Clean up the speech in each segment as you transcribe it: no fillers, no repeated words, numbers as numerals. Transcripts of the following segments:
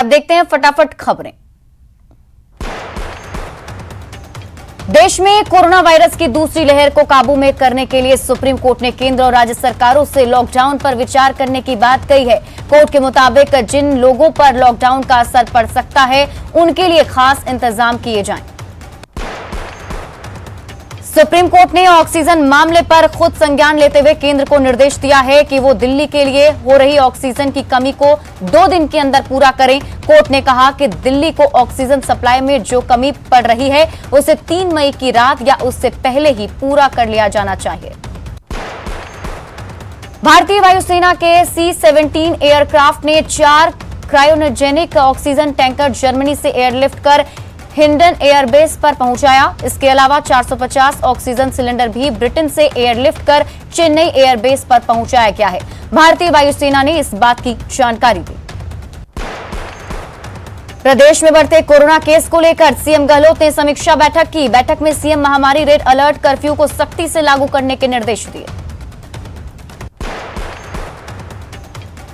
अब देखते हैं फटाफट खबरें। देश में कोरोना वायरस की दूसरी लहर को काबू में करने के लिए सुप्रीम कोर्ट ने केंद्र और राज्य सरकारों से लॉकडाउन पर विचार करने की बात कही है। कोर्ट के मुताबिक जिन लोगों पर लॉकडाउन का असर पड़ सकता है उनके लिए खास इंतजाम किए जाएं। सुप्रीम कोर्ट ने ऑक्सीजन मामले पर खुद संज्ञान लेते हुए केंद्र को निर्देश दिया है कि वो दिल्ली के लिए हो रही ऑक्सीजन की कमी को 2 दिन के अंदर पूरा करें। कोर्ट ने कहा कि दिल्ली को ऑक्सीजन सप्लाई में जो कमी पड़ रही है उसे 3 मई की रात या उससे पहले ही पूरा कर लिया जाना चाहिए। भारतीय वायुसेना के C-17 एयरक्राफ्ट ने 4 क्रायोजेनिक ऑक्सीजन टैंकर जर्मनी से एयरलिफ्ट कर हिंडन एयरबेस पर पहुंचाया। इसके अलावा 450 ऑक्सीजन सिलेंडर भी ब्रिटेन से एयरलिफ्ट कर चेन्नई एयरबेस पर पहुंचाया गया है। भारतीय वायुसेना ने इस बात की जानकारी दी। प्रदेश में बढ़ते कोरोना केस को लेकर सीएम गहलोत ने समीक्षा बैठक की। बैठक में सीएम महामारी रेड अलर्ट कर्फ्यू को सख्ती से लागू करने के निर्देश दिए।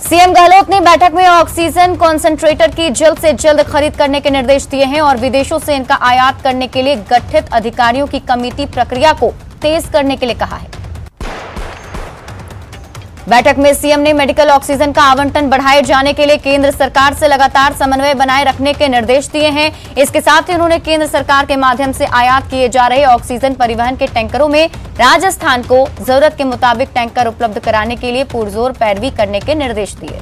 सीएम गहलोत ने बैठक में ऑक्सीजन कॉन्सेंट्रेटर की जल्द से जल्द खरीद करने के निर्देश दिए हैं और विदेशों से इनका आयात करने के लिए गठित अधिकारियों की कमेटी प्रक्रिया को तेज करने के लिए कहा है। बैठक में सीएम ने मेडिकल ऑक्सीजन का आवंटन बढ़ाए जाने के लिए केंद्र सरकार से लगातार समन्वय बनाए रखने के निर्देश दिए हैं। इसके साथ ही उन्होंने केंद्र सरकार के माध्यम से आयात किए जा रहे ऑक्सीजन परिवहन के टैंकरों में राजस्थान को जरूरत के मुताबिक टैंकर उपलब्ध कराने के लिए पुरजोर पैरवी करने के निर्देश दिए।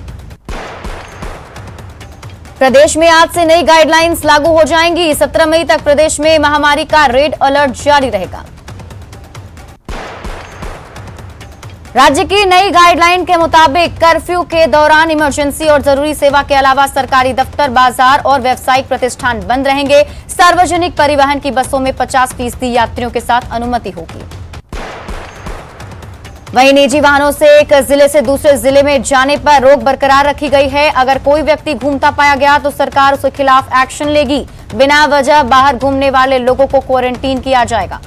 प्रदेश में आज से नई गाइडलाइंस लागू हो जाएंगी। 17 मई तक प्रदेश में महामारी का रेड अलर्ट जारी रहेगा। राज्य की नई गाइडलाइन के मुताबिक कर्फ्यू के दौरान इमरजेंसी और जरूरी सेवा के अलावा सरकारी दफ्तर, बाजार और व्यावसायिक प्रतिष्ठान बंद रहेंगे। सार्वजनिक परिवहन की बसों में 50% यात्रियों के साथ अनुमति होगी। वहीं निजी वाहनों से एक जिले से दूसरे जिले में जाने पर रोक बरकरार रखी गई है। अगर कोई व्यक्ति घूमता पाया गया तो सरकार उसके खिलाफ एक्शन लेगी। बिना वजह बाहर घूमने वाले लोगों को क्वारंटीन किया जाएगा।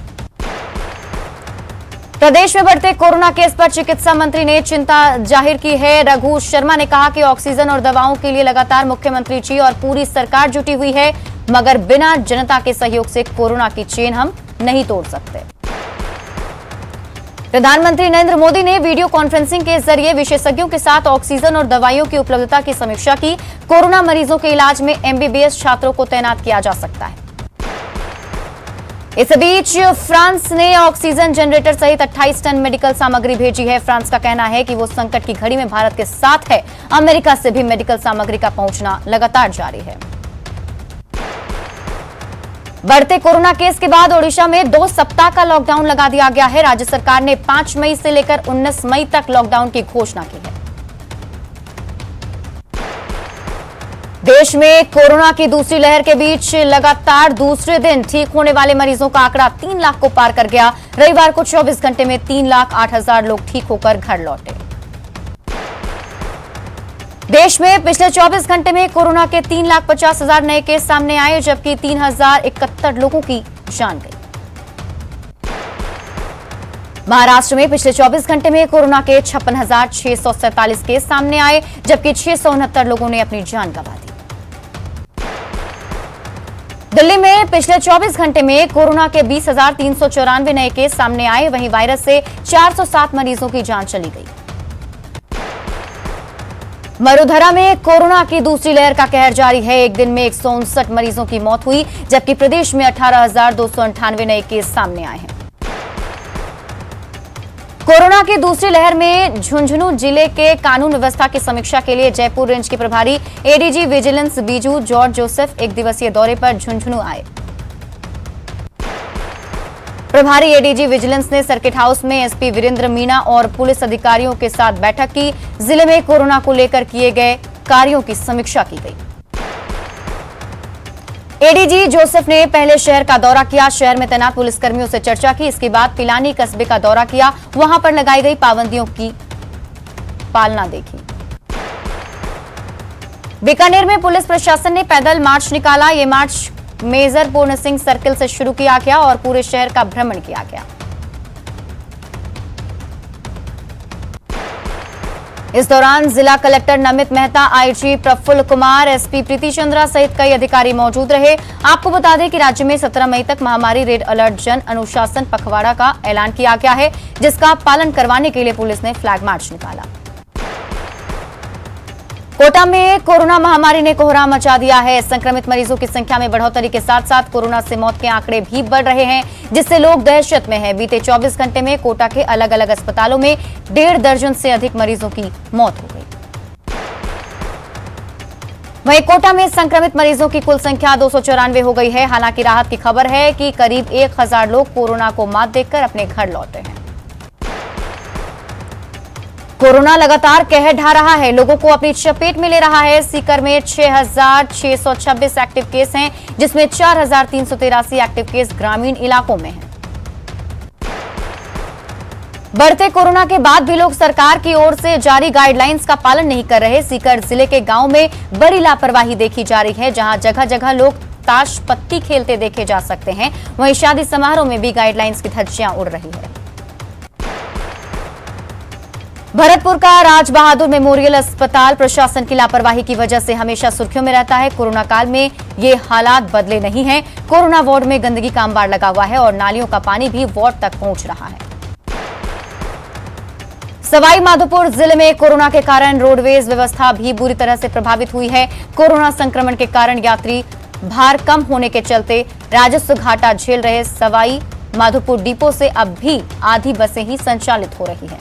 प्रदेश में बढ़ते कोरोना केस पर चिकित्सा मंत्री ने चिंता जाहिर की है। रघु शर्मा ने कहा कि ऑक्सीजन और दवाओं के लिए लगातार मुख्यमंत्री जी और पूरी सरकार जुटी हुई है, मगर बिना जनता के सहयोग से कोरोना की चेन हम नहीं तोड़ सकते। प्रधानमंत्री नरेंद्र मोदी ने वीडियो कॉन्फ्रेंसिंग के जरिए विशेषज्ञों के साथ ऑक्सीजन और दवाइयों की उपलब्धता की समीक्षा की। कोरोना मरीजों के इलाज में MBBS छात्रों को तैनात किया जा सकता है। इस बीच फ्रांस ने ऑक्सीजन जनरेटर सहित 28 टन मेडिकल सामग्री भेजी है। फ्रांस का कहना है कि वो संकट की घड़ी में भारत के साथ है। अमेरिका से भी मेडिकल सामग्री का पहुंचना लगातार जारी है। बढ़ते कोरोना केस के बाद ओडिशा में 2 सप्ताह का लॉकडाउन लगा दिया गया है। राज्य सरकार ने 5 मई से लेकर 19 मई तक लॉकडाउन की घोषणा की है। देश में कोरोना की दूसरी लहर के बीच लगातार दूसरे दिन ठीक होने वाले मरीजों का आंकड़ा 3 लाख को पार कर गया। रविवार को 24 घंटे में 3,08,000 लोग ठीक होकर घर लौटे। देश में पिछले 24 घंटे में कोरोना के 3,50,000 नए केस सामने आए, जबकि 3,071 लोगों की जान गई। महाराष्ट्र में पिछले 24 घंटे में कोरोना के 56,647 केस सामने आए, जबकि 669 लोगों ने अपनी जान गंवा दी। दिल्ली में पिछले 24 घंटे में कोरोना के 20,394 नए केस सामने आए। वहीं वायरस से 407 मरीजों की जान चली गई। मरुधरा में कोरोना की दूसरी लहर का कहर जारी है। एक दिन में 159 मरीजों की मौत हुई, जबकि प्रदेश में 18,298 नए केस सामने आए हैं। कोरोना की दूसरी लहर में झुंझुनू जिले के कानून व्यवस्था की समीक्षा के लिए जयपुर रेंज के प्रभारी ADG vigilance Biju George Joseph 1 दिवसीय दौरे पर झुंझुनू आए। प्रभारी एडीजी विजिलेंस ने सर्किट हाउस में एसपी वीरेंद्र मीणा और पुलिस अधिकारियों के साथ बैठक की। जिले में कोरोना को लेकर किए गए कार्यों की समीक्षा की गई। एडीजी जोसेफ ने पहले शहर का दौरा किया। शहर में तैनात पुलिसकर्मियों से चर्चा की। इसके बाद पिलानी कस्बे का दौरा किया। वहां पर लगाई गई पाबंदियों की पालना देखी। बीकानेर में पुलिस प्रशासन ने पैदल मार्च निकाला। ये मार्च मेजर पूर्ण सिंह सर्किल से शुरू किया गया और पूरे शहर का भ्रमण किया गया। इस दौरान जिला collector Namit Mehta, IG Prafulla Kumar, SP Preeti Chandra सहित कई अधिकारी मौजूद रहे। आपको बता दें कि राज्य में 17 मई तक महामारी रेड अलर्ट जन अनुशासन पखवाड़ा का ऐलान किया गया है, जिसका पालन करवाने के लिए पुलिस ने फ्लैग मार्च निकाला। कोटा में कोरोना महामारी ने कोहराम मचा दिया है। संक्रमित मरीजों की संख्या में बढ़ोतरी के साथ साथ कोरोना से मौत के आंकड़े भी बढ़ रहे हैं, जिससे लोग दहशत में हैं। बीते 24 घंटे में कोटा के अलग अलग अस्पतालों में 1.5 दर्जन से अधिक मरीजों की मौत हो गई। वहीं कोटा में संक्रमित मरीजों की कुल संख्या 294 हो गई है। हालांकि राहत की खबर है कि करीब 1000 लोग कोरोना को मात देकर अपने घर लौटे हैं। कोरोना लगातार कहर ढा रहा है, लोगों को अपनी चपेट में ले रहा है। सीकर में 6626 एक्टिव केस हैं, जिसमें 4383 एक्टिव केस ग्रामीण इलाकों में हैं। बढ़ते कोरोना के बाद भी लोग सरकार की ओर से जारी गाइडलाइंस का पालन नहीं कर रहे। सीकर जिले के गांव में बड़ी लापरवाही देखी जा रही है, जहां जगह जगह लोग ताश पत्ती खेलते देखे जा सकते हैं। वहीं शादी समारोह में भी गाइडलाइंस की धज्जियां उड़ रही है। भरतपुर का राज बहादुर मेमोरियल अस्पताल प्रशासन की लापरवाही की वजह से हमेशा सुर्खियों में रहता है। कोरोना काल में ये हालात बदले नहीं हैं। कोरोना वार्ड में गंदगी का अंबार लगा हुआ है और नालियों का पानी भी वार्ड तक पहुंच रहा है। सवाई माधोपुर जिले में कोरोना के कारण रोडवेज व्यवस्था भी बुरी तरह से प्रभावित हुई है। कोरोना संक्रमण के कारण यात्री भार कम होने के चलते राजस्व घाटा झेल रहे सवाई माधोपुर डिपो से अब भी आधी बसें ही संचालित हो रही हैं।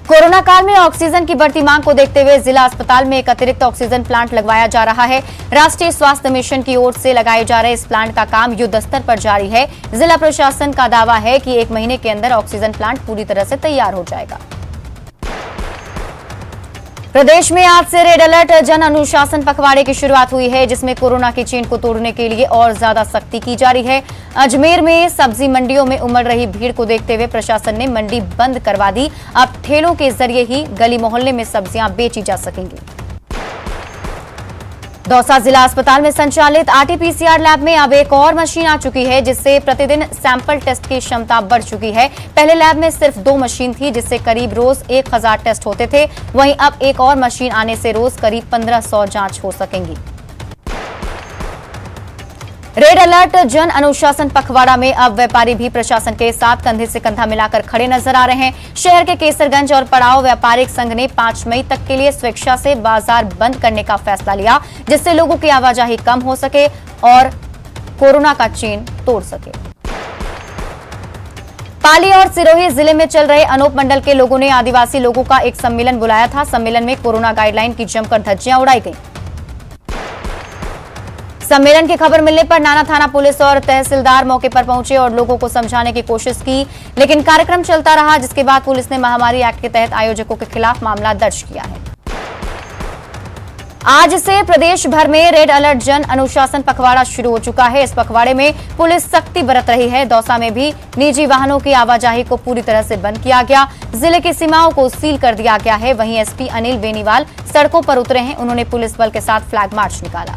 कोरोना काल में ऑक्सीजन की बढ़ती मांग को देखते हुए जिला अस्पताल में एक अतिरिक्त ऑक्सीजन प्लांट लगवाया जा रहा है। राष्ट्रीय स्वास्थ्य मिशन की ओर से लगाए जा रहे इस प्लांट का काम युद्ध स्तर पर जारी है। जिला प्रशासन का दावा है कि 1 महीने के अंदर ऑक्सीजन प्लांट पूरी तरह से तैयार हो जाएगा। प्रदेश में आज से रेड अलर्ट जन अनुशासन पखवाड़े की शुरुआत हुई है, जिसमें कोरोना की चेन को तोड़ने के लिए और ज्यादा सख्ती की जा रही है। अजमेर में सब्जी मंडियों में उमड़ रही भीड़ को देखते हुए प्रशासन ने मंडी बंद करवा दी। अब ठेलों के जरिए ही गली मोहल्ले में सब्जियां बेची जा सकेंगी। दौसा जिला अस्पताल में संचालित आरटी-पीसीआर लैब में अब एक और मशीन आ चुकी है, जिससे प्रतिदिन सैंपल टेस्ट की क्षमता बढ़ चुकी है। पहले लैब में सिर्फ 2 मशीन थी, जिससे करीब रोज 1000 टेस्ट होते थे। वहीं अब एक और मशीन आने से रोज करीब 1500 जांच हो सकेंगी। रेड अलर्ट जन अनुशासन पखवाड़ा में अब व्यापारी भी प्रशासन के साथ कंधे से कंधा मिलाकर खड़े नजर आ रहे हैं। शहर के केसरगंज और पड़ाव व्यापारिक संघ ने 5 मई तक के लिए स्वेच्छा से बाजार बंद करने का फैसला लिया, जिससे लोगों की आवाजाही कम हो सके और कोरोना का चेन तोड़ सके। पाली और सिरोही जिले में चल रहे अनूप मंडल के लोगों ने आदिवासी लोगों का एक सम्मेलन बुलाया था। सम्मेलन में कोरोना गाइडलाइन की जमकर धज्जियां उड़ाई गई। सम्मेलन की खबर मिलने पर नाना थाना पुलिस और तहसीलदार मौके पर पहुंचे और लोगों को समझाने की कोशिश की, लेकिन कार्यक्रम चलता रहा, जिसके बाद पुलिस ने महामारी एक्ट के तहत आयोजकों के खिलाफ मामला दर्ज किया है। आज से प्रदेश भर में रेड अलर्ट जन अनुशासन पखवाड़ा शुरू हो चुका है। इस पखवाड़े में पुलिस सख्ती बरत रही है। दौसा में भी निजी वाहनों की आवाजाही को पूरी तरह से बंद किया गया। जिले की सीमाओं को सील कर दिया गया है। वहीं एसपी अनिल बेनीवाल सड़कों पर उतरे हैं। उन्होंने पुलिस बल के साथ फ्लैग मार्च निकाला।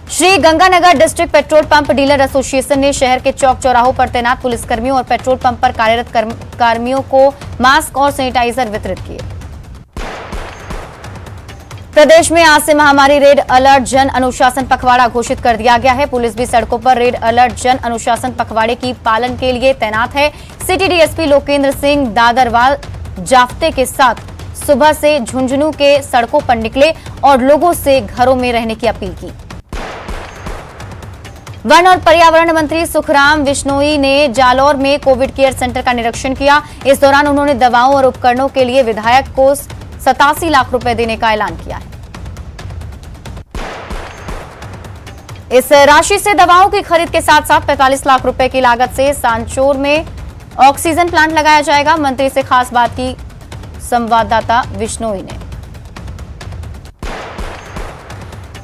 Shri Ganganagar district petrol pump dealer association ने शहर के चौक चौराहों पर तैनात पुलिसकर्मियों और पेट्रोल पंप पर कार्यरत कर्मियों को मास्क और सैनिटाइजर वितरित किए। प्रदेश में आज से महामारी रेड अलर्ट जन अनुशासन पखवाड़ा घोषित कर दिया गया है। पुलिस भी सड़कों पर रेड अलर्ट जन अनुशासन पखवाड़े की पालन के लिए तैनात है। सिटी डीएसपी लोकेंद्र सिंह दादरवाल जाफ्ते के साथ सुबह से झुंझुनू के सड़कों पर निकले और लोगों से घरों में रहने की अपील की। वन और पर्यावरण मंत्री सुखराम बिश्नोई ने जालौर में कोविड केयर सेंटर का निरीक्षण किया। इस दौरान उन्होंने दवाओं और उपकरणों के लिए विधायक को 87 लाख रुपए देने का ऐलान किया है। इस राशि से दवाओं की खरीद के साथ साथ 45 लाख रुपए की लागत से सांचौर में ऑक्सीजन प्लांट लगाया जाएगा। मंत्री से खास बात की संवाददाता बिश्नोई ने।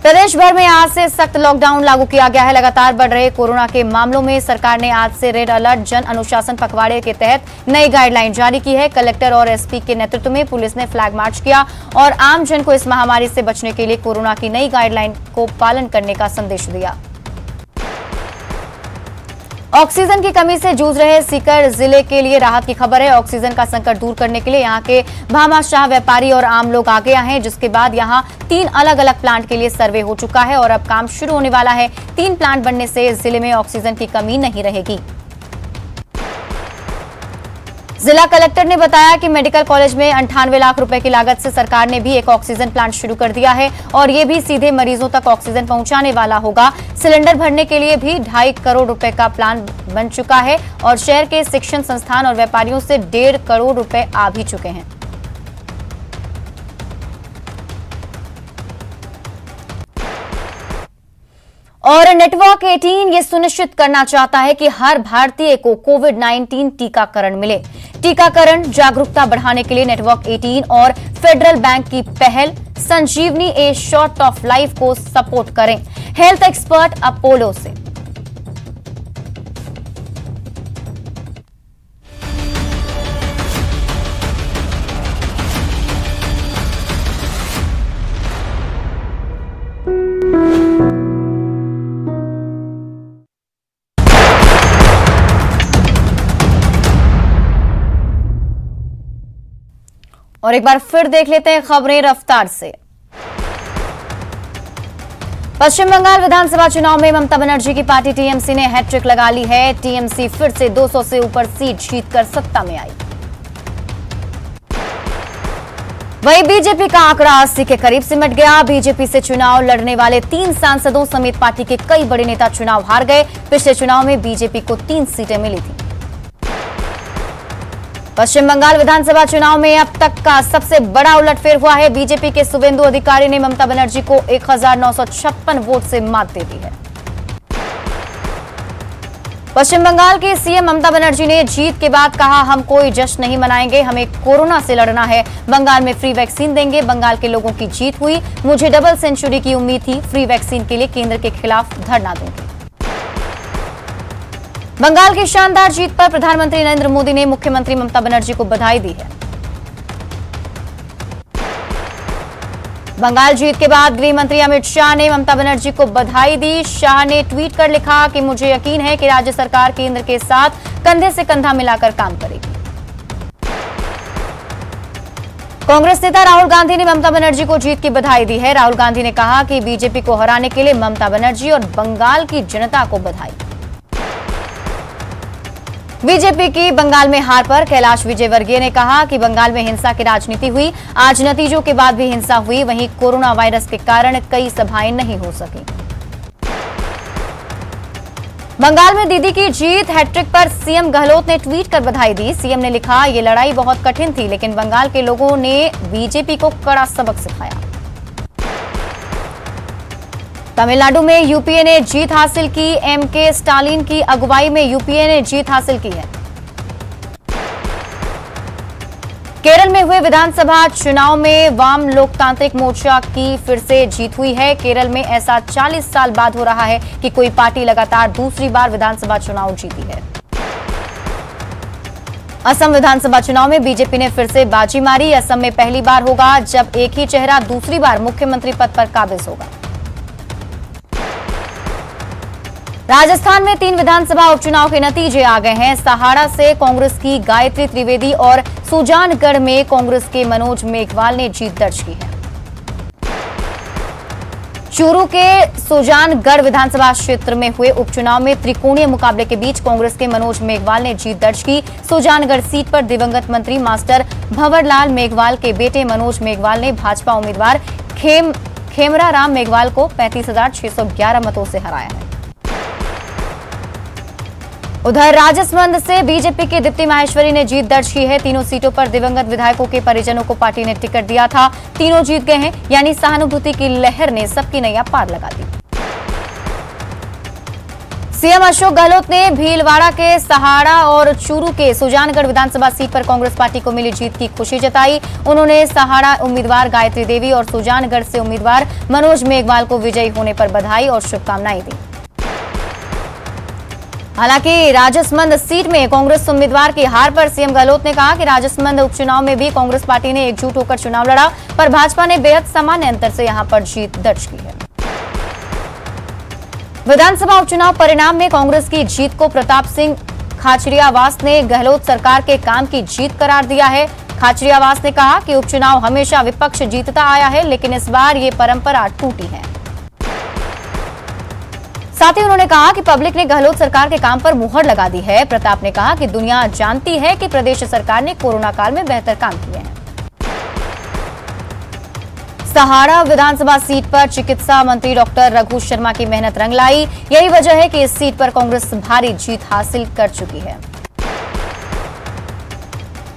प्रदेश भर में आज से सख्त लॉकडाउन लागू किया गया है। लगातार बढ़ रहे कोरोना के मामलों में सरकार ने आज से रेड अलर्ट जन अनुशासन पखवाड़े के तहत नई गाइडलाइन जारी की है। कलेक्टर और एसपी के नेतृत्व में पुलिस ने फ्लैग मार्च किया और आम जन को इस महामारी से बचने के लिए कोरोना की नई गाइडलाइन को पालन करने का संदेश दिया। ऑक्सीजन की कमी से जूझ रहे सीकर जिले के लिए राहत की खबर है। ऑक्सीजन का संकट दूर करने के लिए यहां के भामाशाह व्यापारी और आम लोग आगे आए हैं, जिसके बाद यहां 3 अलग अलग प्लांट के लिए सर्वे हो चुका है और अब काम शुरू होने वाला है। 3 प्लांट बनने से जिले में ऑक्सीजन की कमी नहीं रहेगी। जिला कलेक्टर ने बताया कि मेडिकल कॉलेज में 98 लाख रुपए की लागत से सरकार ने भी एक ऑक्सीजन प्लांट शुरू कर दिया है और ये भी सीधे मरीजों तक ऑक्सीजन पहुंचाने वाला होगा। सिलेंडर भरने के लिए भी 2.5 करोड़ रुपए का प्लान बन चुका है और शहर के शिक्षण संस्थान और व्यापारियों से 1.5 करोड़ रुपए आ भी चुके हैं। और नेटवर्क 18 ये सुनिश्चित करना चाहता है कि हर भारतीय को कोविड-19 टीकाकरण मिले। टीकाकरण जागरूकता बढ़ाने के लिए नेटवर्क 18 और फेडरल बैंक की पहल संजीवनी ए शॉट ऑफ लाइफ को सपोर्ट करें। हेल्थ एक्सपर्ट अपोलो से और एक बार फिर देख लेते हैं खबरें रफ्तार से। पश्चिम बंगाल विधानसभा चुनाव में ममता बनर्जी की पार्टी टीएमसी ने हैट्रिक लगा ली है। टीएमसी फिर से 200 से ऊपर सीट जीतकर सत्ता में आई। वहीं बीजेपी का आंकड़ा 80 के करीब सिमट गया। बीजेपी से चुनाव लड़ने वाले 3 सांसदों समेत पार्टी के कई बड़े नेता चुनाव हार गए। पिछले चुनाव में बीजेपी को 3 सीटें मिली थी। पश्चिम बंगाल विधानसभा चुनाव में अब तक का सबसे बड़ा उलटफेर हुआ है। बीजेपी के शुवेंदु अधिकारी ने ममता बनर्जी को 1956 वोट से मात दे दी है। पश्चिम बंगाल के सीएम ममता बनर्जी ने जीत के बाद कहा, हम कोई जश्न नहीं मनाएंगे, हमें कोरोना से लड़ना है। बंगाल में फ्री वैक्सीन देंगे। बंगाल के लोगों की जीत हुई। मुझे डबल सेंचुरी की उम्मीद थी। फ्री वैक्सीन के लिए केंद्र के खिलाफ धरना दूंगी। बंगाल की शानदार जीत पर प्रधानमंत्री नरेंद्र मोदी ने मुख्यमंत्री ममता बनर्जी को बधाई दी है। बंगाल जीत के बाद गृह मंत्री अमित शाह ने ममता बनर्जी को बधाई दी। शाह ने ट्वीट कर लिखा कि मुझे यकीन है कि राज्य सरकार केंद्र के साथ कंधे से कंधा मिलाकर काम करेगी। कांग्रेस नेता राहुल गांधी ने ममता बनर्जी को जीत की बधाई दी है। राहुल गांधी ने कहा कि बीजेपी को हराने के लिए ममता बनर्जी और बंगाल की जनता को बधाई। बीजेपी की बंगाल में हार पर कैलाश विजयवर्गीय ने कहा कि बंगाल में हिंसा की राजनीति हुई। आज नतीजों के बाद भी हिंसा हुई। वहीं कोरोना वायरस के कारण कई सभाएं नहीं हो सकी। बंगाल में दीदी की जीत हैट्रिक पर सीएम गहलोत ने ट्वीट कर बधाई दी। सीएम ने लिखा, ये लड़ाई बहुत कठिन थी, लेकिन बंगाल के लोगों ने बीजेपी को कड़ा सबक सिखाया। तमिलनाडु में यूपीए ने जीत हासिल की। एमके स्टालिन की अगुवाई में यूपीए ने जीत हासिल की है। केरल में हुए विधानसभा चुनाव में वाम लोकतांत्रिक मोर्चा की फिर से जीत हुई है। केरल में ऐसा 40 साल बाद हो रहा है कि कोई पार्टी लगातार दूसरी बार विधानसभा चुनाव जीती है। असम विधानसभा चुनाव में बीजेपी ने फिर से बाजी मारी। असम में पहली बार होगा जब एक ही चेहरा दूसरी बार मुख्यमंत्री पद पर काबिज होगा। राजस्थान में 3 विधानसभा उपचुनाव के नतीजे आ गए हैं। सहाड़ा से कांग्रेस की गायत्री त्रिवेदी और सुजानगढ़ में कांग्रेस के मनोज मेघवाल ने जीत दर्ज की है। चूरू के सुजानगढ़ विधानसभा क्षेत्र में हुए उपचुनाव में त्रिकोणीय मुकाबले के बीच कांग्रेस के मनोज मेघवाल ने जीत दर्ज की। सुजानगढ़ सीट पर दिवंगत मंत्री मास्टर भंवरलाल मेघवाल के बेटे मनोज मेघवाल ने भाजपा उम्मीदवार खेमरा राम मेघवाल को 35,611 मतों से हराया है। उधर राजसमंद से बीजेपी के दीप्ति माहेश्वरी ने जीत दर्ज की है। तीनों सीटों पर दिवंगत विधायकों के परिजनों को पार्टी ने टिकट दिया था। तीनों जीत गए हैं, यानी सहानुभूति की लहर ने सबकी नैया पार लगा दी। सीएम अशोक गहलोत ने भीलवाड़ा के सहाड़ा और चूरू के सुजानगढ़ विधानसभा सीट पर कांग्रेस पार्टी को मिली जीत की खुशी जताई। उन्होंने सहाड़ा उम्मीदवार गायत्री देवी और सुजानगढ़ से उम्मीदवार मनोज मेघवाल को विजयी होने पर बधाई और शुभकामनाएं दी। हालांकि राजसमंद सीट में कांग्रेस उम्मीदवार की हार पर सीएम गहलोत ने कहा कि राजसमंद उपचुनाव में भी कांग्रेस पार्टी ने एकजुट होकर चुनाव लड़ा, पर भाजपा ने बेहद सामान्य अंतर से यहां पर जीत दर्ज की है। विधानसभा उपचुनाव परिणाम में कांग्रेस की जीत को प्रताप सिंह खाचरियावास ने गहलोत सरकार के काम की जीत करार दिया है। खाचरियावास ने कहा कि उपचुनाव हमेशा विपक्ष जीतता आया है, लेकिन इस बार ये परंपरा टूटी है। साथ ही उन्होंने कहा कि पब्लिक ने गहलोत सरकार के काम पर मुहर लगा दी है। प्रताप ने कहा कि दुनिया जानती है कि प्रदेश सरकार ने कोरोना काल में बेहतर काम किए हैं। सहाड़ा विधानसभा सीट पर चिकित्सा मंत्री डॉक्टर रघु शर्मा की मेहनत रंग लाई। यही वजह है कि इस सीट पर कांग्रेस भारी जीत हासिल कर चुकी है।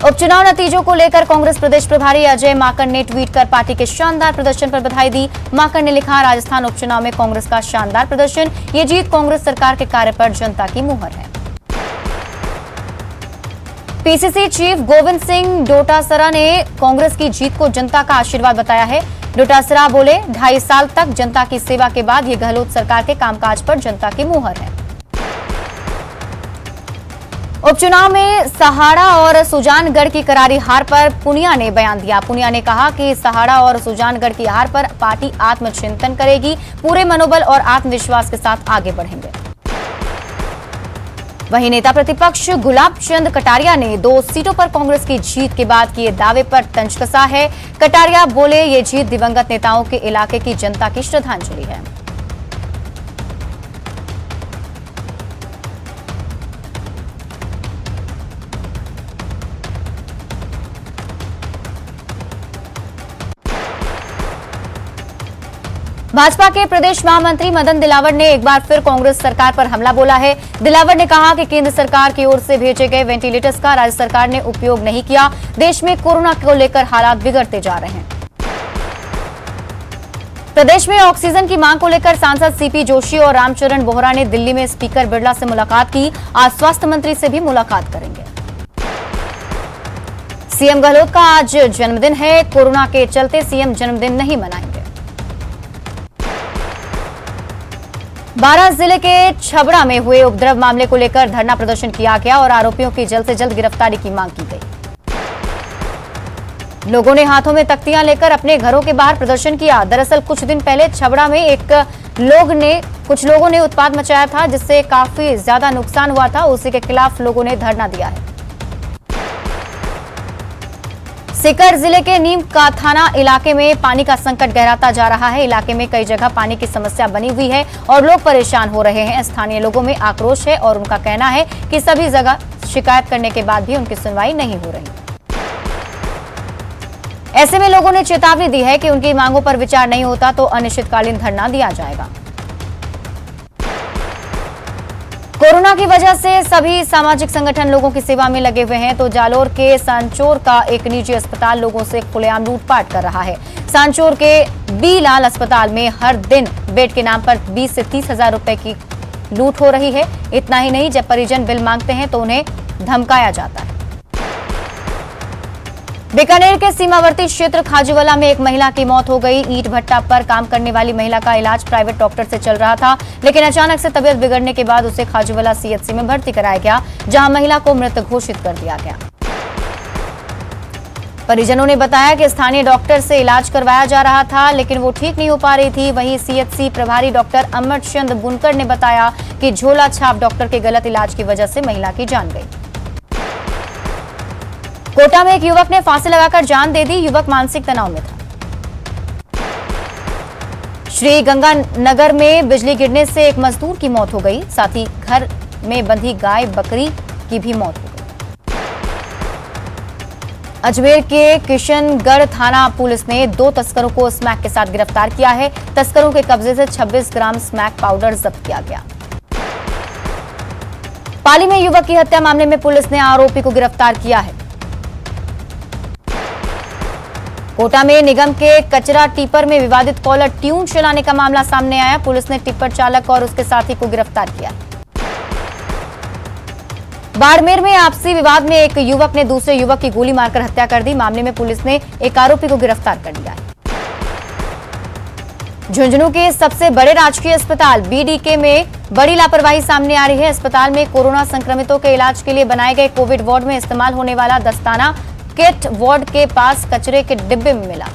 उपचुनाव नतीजों को लेकर कांग्रेस प्रदेश प्रभारी अजय माकन ने ट्वीट कर पार्टी के शानदार प्रदर्शन पर बधाई दी। माकन ने लिखा, राजस्थान उपचुनाव में कांग्रेस का शानदार प्रदर्शन, ये जीत कांग्रेस सरकार के कार्य पर जनता की मुहर है। पीसीसी चीफ गोविंद सिंह डोटासरा ने कांग्रेस की जीत को जनता का आशीर्वाद बताया है। डोटासरा बोले, 2.5 साल तक जनता की सेवा के बाद ये गहलोत सरकार के कामकाज पर जनता की मुहर है। उपचुनाव में सहाड़ा और सुजानगढ़ की करारी हार पर पुनिया ने बयान दिया। पुनिया ने कहा कि सहाड़ा और सुजानगढ़ की हार पर पार्टी आत्मचिंतन करेगी, पूरे मनोबल और आत्मविश्वास के साथ आगे बढ़ेंगे। वहीं नेता प्रतिपक्ष गुलाब चंद कटारिया ने 2 सीटों पर कांग्रेस की जीत के बाद किए दावे पर तंज कसा है। कटारिया बोले, ये जीत दिवंगत नेताओं के इलाके की जनता की श्रद्धांजलि है। भाजपा के प्रदेश महामंत्री मदन दिलावर ने एक बार फिर कांग्रेस सरकार पर हमला बोला है। दिलावर ने कहा कि केंद्र सरकार की ओर से भेजे गए वेंटिलेटर्स का राज्य सरकार ने उपयोग नहीं किया। देश में कोरोना को लेकर हालात बिगड़ते जा रहे हैं। प्रदेश में ऑक्सीजन की मांग को लेकर सांसद सीपी जोशी और रामचरण बोहरा ने दिल्ली में स्पीकर बिरला से मुलाकात की। आज स्वास्थ्य मंत्री से भी मुलाकात करेंगे। सीएम गहलोत का आज जन्मदिन है। कोरोना के चलते सीएम जन्मदिन नहीं मनाएंगे। बारां जिले के छबड़ा में हुए उपद्रव मामले को लेकर धरना प्रदर्शन किया गया और आरोपियों की जल्द से जल्द गिरफ्तारी की मांग की गई। लोगों ने हाथों में तख्तियां लेकर अपने घरों के बाहर प्रदर्शन किया। दरअसल कुछ दिन पहले छबड़ा में कुछ लोगों ने उत्पात मचाया था, जिससे काफी ज्यादा नुकसान हुआ था। उसी के खिलाफ लोगों ने धरना दिया है। सीकर जिले के नीम का थाना इलाके में पानी का संकट गहराता जा रहा है। इलाके में कई जगह पानी की समस्या बनी हुई है और लोग परेशान हो रहे हैं। स्थानीय लोगों में आक्रोश है और उनका कहना है कि सभी जगह शिकायत करने के बाद भी उनकी सुनवाई नहीं हो रही। ऐसे में लोगों ने चेतावनी दी है कि उनकी मांगों पर विचार नहीं होता तो अनिश्चितकालीन धरना दिया जाएगा। कोरोना की वजह से सभी सामाजिक संगठन लोगों की सेवा में लगे हुए हैं, तो जालोर के सांचौर का एक निजी अस्पताल लोगों से खुलेआम लूटपाट कर रहा है। सांचौर के बी लाल अस्पताल में हर दिन बेड के नाम पर 20 से 30 हजार रुपए की लूट हो रही है। इतना ही नहीं, जब परिजन बिल मांगते हैं तो उन्हें धमकाया जाता है। बीकानेर के सीमावर्ती क्षेत्र खाजूवाला में एक महिला की मौत हो गई। ईंट भट्टा पर काम करने वाली महिला का इलाज प्राइवेट डॉक्टर से चल रहा था, लेकिन अचानक से तबीयत बिगड़ने के बाद उसे खाजूवाला सीएचसी में भर्ती कराया गया, जहां महिला को मृत घोषित कर दिया गया। परिजनों ने बताया कि स्थानीय डॉक्टर से इलाज करवाया जा रहा था, लेकिन वो ठीक नहीं हो पा रही थी। वहीं सीएचसी प्रभारी डॉक्टर अमरचंद बुनकर ने बताया कि झोला छाप डॉक्टर के गलत इलाज की वजह से महिला की जान गई। कोटा में एक युवक ने फांसी लगाकर जान दे दी। युवक मानसिक तनाव में था। श्री गंगानगर में बिजली गिरने से एक मजदूर की मौत हो गई, साथ ही घर में बंधी गाय बकरी की भी मौत हो गई। अजमेर के किशनगढ़ थाना पुलिस ने 2 तस्करों को स्मैक के साथ गिरफ्तार किया है। तस्करों के कब्जे से 26 ग्राम स्मैक पाउडर जब्त किया गया। पाली में युवक की हत्या मामले में पुलिस ने आरोपी को गिरफ्तार किया है। कोटा में निगम के कचरा टिपर में विवादित कॉलर ट्यून चलाने का मामला सामने आया। पुलिस ने टिपर चालक और उसके साथी को गिरफ्तार किया। बाड़मेर में आपसी विवाद में एक युवक ने दूसरे युवक की गोली मारकर हत्या कर दी। मामले में पुलिस ने एक आरोपी को गिरफ्तार कर लिया है। झुंझुनू के सबसे बड़े राजकीय अस्पताल बीडीके में बड़ी लापरवाही सामने आ रही है। अस्पताल में कोरोना संक्रमितों के इलाज के लिए बनाए गए कोविड वार्ड में इस्तेमाल होने वाला दस्ताना किट वार्ड के पास कचरे के डिब्बे में मिला।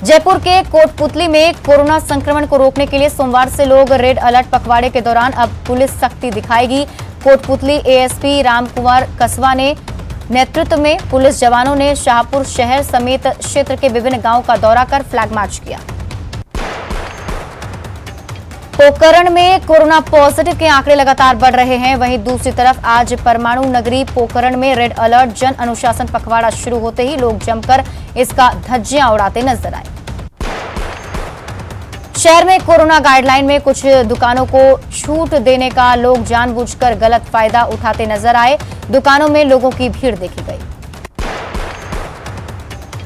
जयपुर के कोटपुतली में कोरोना संक्रमण को रोकने के लिए सोमवार से लोग रेड अलर्ट पखवाड़े के दौरान अब पुलिस सख्ती दिखाएगी। कोटपुतली एएसपी रामकुमार कसवा ने नेतृत्व में पुलिस जवानों ने शाहपुर शहर समेत क्षेत्र के विभिन्न गांवों का दौरा कर फ्लैग मार्च किया। पोखरण में कोरोना पॉजिटिव के आंकड़े लगातार बढ़ रहे हैं। वहीं दूसरी तरफ आज परमाणु नगरी पोखरण में रेड अलर्ट जन अनुशासन पखवाड़ा शुरू होते ही लोग जमकर इसका धज्जियां उड़ाते नजर आए। शहर में कोरोना गाइडलाइन में कुछ दुकानों को छूट देने का लोग जानबूझकर गलत फायदा उठाते नजर आए। दुकानों में लोगों की भीड़ देखी गई।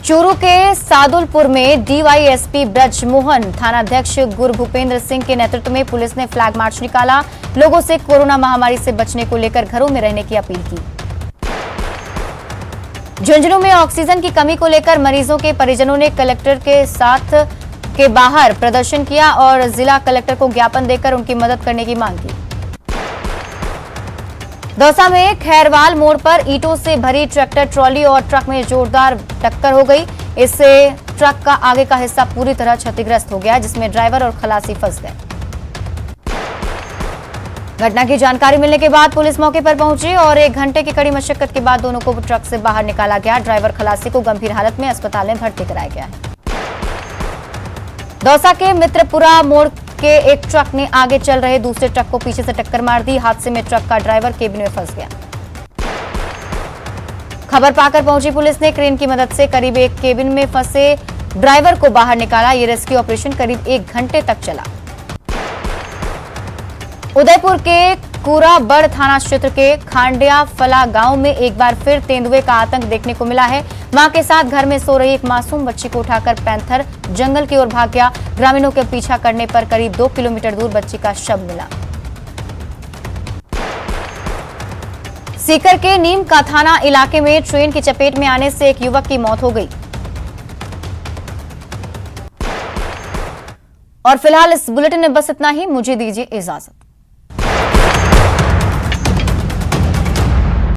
चूरू के सादुलपुर में डीवाईएसपी ब्रजमोहन थानाध्यक्ष गुरभूपेंद्र सिंह के नेतृत्व में पुलिस ने फ्लैग मार्च निकाला। लोगों से कोरोना महामारी से बचने को लेकर घरों में रहने की अपील की। झुंझुनू में ऑक्सीजन की कमी को लेकर मरीजों के परिजनों ने कलेक्टर के बाहर प्रदर्शन किया और जिला कलेक्टर को ज्ञापन देकर उनकी मदद करने की मांग की। दौसा में खैरवाल मोड़ पर ईंटों से भरी ट्रैक्टर ट्रॉली और ट्रक में जोरदार टक्कर हो गई। इससे ट्रक का आगे का हिस्सा पूरी तरह क्षतिग्रस्त हो गया, जिसमें ड्राइवर और खलासी फंस गए। घटना की जानकारी मिलने के बाद पुलिस मौके पर पहुंची और 1 घंटे की कड़ी मशक्कत के बाद दोनों को ट्रक से बाहर निकाला गया। ड्राइवर खलासी को गंभीर हालत में अस्पताल में भर्ती कराया गया है। दौसा के मित्रपुरा मोड़ के एक ट्रक ने आगे चल रहे दूसरे ट्रक को पीछे से टक्कर मार दी। हादसे में ट्रक का ड्राइवर केबिन में फंस गया। खबर पाकर पहुंची पुलिस ने क्रेन की मदद से करीब एक केबिन में फंसे ड्राइवर को बाहर निकाला। ये रेस्क्यू ऑपरेशन करीब 1 घंटे तक चला। उदयपुर के कुराबड़ थाना क्षेत्र के खांडिया फला गांव में एक बार फिर तेंदुए का आतंक देखने को मिला है। मां के साथ घर में सो रही एक मासूम बच्ची को उठाकर पैंथर जंगल की ओर भाग गया। ग्रामीणों के पीछा करने पर करीब 2 किलोमीटर दूर बच्ची का शव मिला। सीकर के नीम का थाना इलाके में ट्रेन की चपेट में आने से एक युवक की मौत हो गई। और फिलहाल इस बुलेटिन में बस इतना ही। मुझे दीजिए इजाजत।